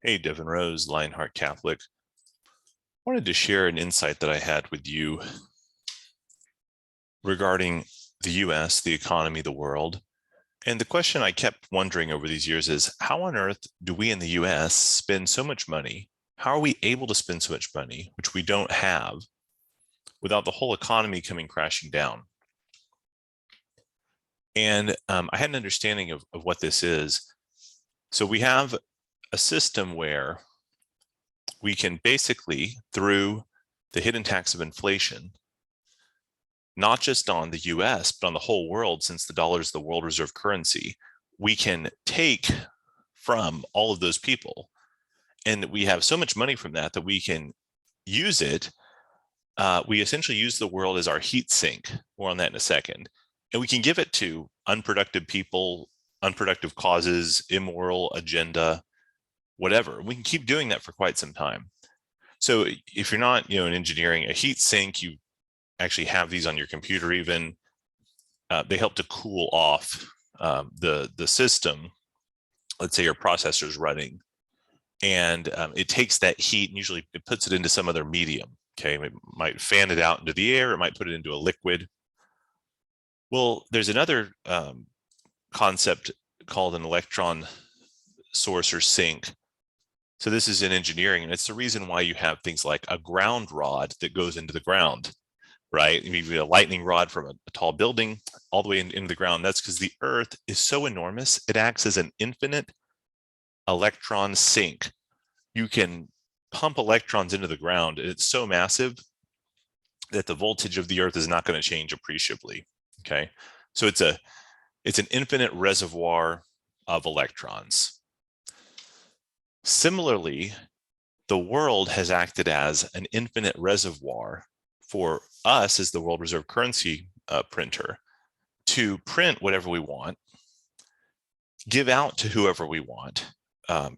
Hey, Devin Rose, Lionheart Catholic. Wanted to share an insight that I had with you regarding the US, the economy, the world. And the question I kept wondering over these years is how on earth do we in the US spend so much money? How are we able to spend so much money, which we don't have, without the whole economy coming crashing down? And I had an understanding of what this is. So we have a system where we can basically, through the hidden tax of inflation, not just on the US, but on the whole world, since the dollar is the world reserve currency, we can take from all of those people. And we have so much money from that that we can use it. We essentially use the world as our heat sink. More on that in a second. And we can give it to unproductive people, unproductive causes, immoral agenda, whatever. We can keep doing that for quite some time. So if you're not, in engineering, a heat sink, you actually have these on your computer even. They help to cool off the system. Let's say your processor's running, and it takes that heat and usually it puts it into some other medium. Okay, it might fan it out into the air, it might put it into a liquid. Well, there's another concept called an electron source or sink. So this is in engineering, and it's the reason why you have things like a ground rod that goes into the ground, right? Maybe a lightning rod from a tall building all the way into the ground. That's because the Earth is so enormous, it acts as an infinite electron sink. You can pump electrons into the ground, and it's so massive that the voltage of the Earth is not going to change appreciably. Okay, so it's an infinite reservoir of electrons. Similarly, the world has acted as an infinite reservoir for us as the world reserve currency printer to print whatever we want, give out to whoever we want.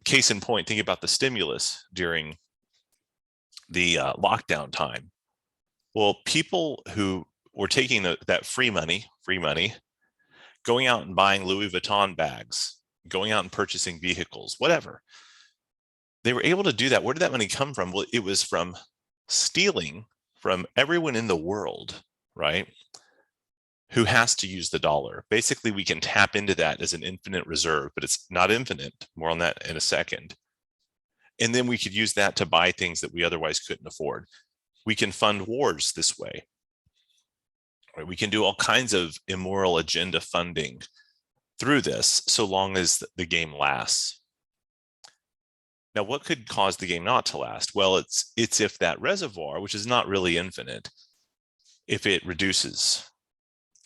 Case in point, think about the stimulus during the lockdown time. Well, people who were taking that free money, going out and buying Louis Vuitton bags, going out and purchasing vehicles, whatever, they were able to do that. Where did that money come from? Well, it was from stealing from everyone in the world, right? Who has to use the dollar. Basically, we can tap into that as an infinite reserve, but it's not infinite. More on that in a second. And then we could use that to buy things that we otherwise couldn't afford. We can fund wars this way. Right? We can do all kinds of immoral agenda funding through this, so long as the game lasts. Now, what could cause the game not to last? Well, it's if that reservoir, which is not really infinite, if it reduces,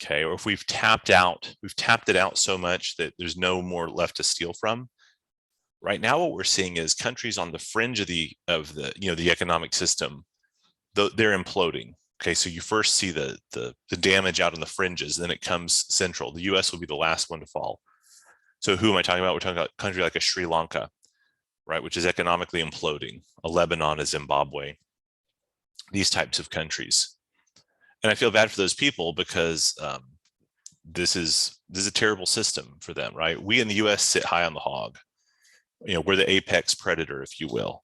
okay, or if we've tapped it out so much that there's no more left to steal from. Right now, what we're seeing is countries on the fringe of the economic system, they're imploding. Okay, so you first see the damage out on the fringes, then it comes central. The U.S. will be the last one to fall. So who am I talking about? We're talking about a country like a Sri Lanka, right, which is economically imploding, a Lebanon, a Zimbabwe, these types of countries. And I feel bad for those people because this is a terrible system for them, right? We in the U.S. sit high on the hog. We're the apex predator, if you will.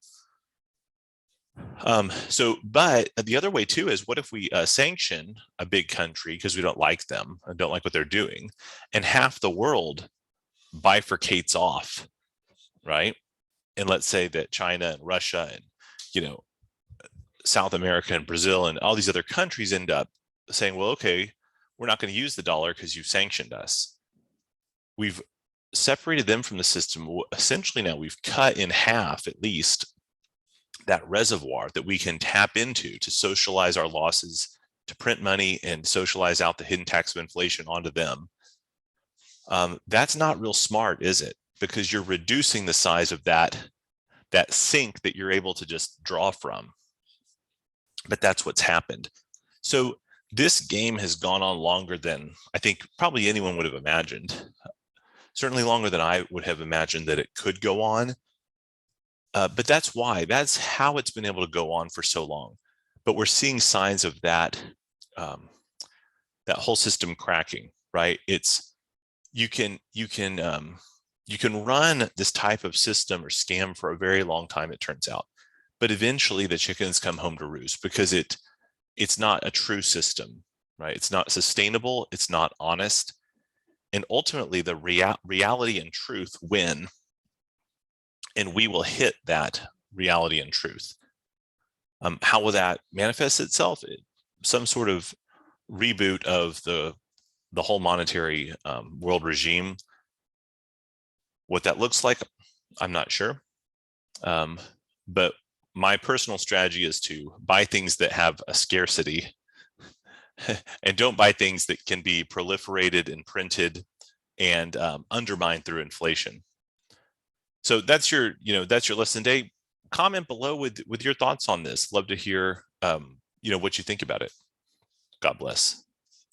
But the other way too is, what if we sanction a big country because we don't like them and don't like what they're doing, and half the world bifurcates off, right? And let's say that China and Russia and South America and Brazil and all these other countries end up saying, well, okay, we're not going to use the dollar because you've sanctioned us. We've separated them from the system. Essentially, now we've cut in half, at least, that reservoir that we can tap into to socialize our losses, to print money and socialize out the hidden tax of inflation onto them. That's not real smart, is it? Because you're reducing the size of that sink that you're able to just draw from. But that's what's happened. So this game has gone on longer than I think probably anyone would have imagined. Certainly longer than I would have imagined that it could go on. But that's how it's been able to go on for so long. But we're seeing signs of that whole system cracking, right? You can You can run this type of system or scam for a very long time, it turns out, but eventually the chickens come home to roost because it's not a true system, right? It's not sustainable, it's not honest, and ultimately the reality and truth win, and we will hit that reality and truth. How will that manifest itself? Some sort of reboot of the whole monetary world regime. What that looks like, I'm not sure. But my personal strategy is to buy things that have a scarcity and don't buy things that can be proliferated and printed and undermined through inflation. So that's your lesson day. Comment below with your thoughts on this. Love to hear what you think about it. God bless.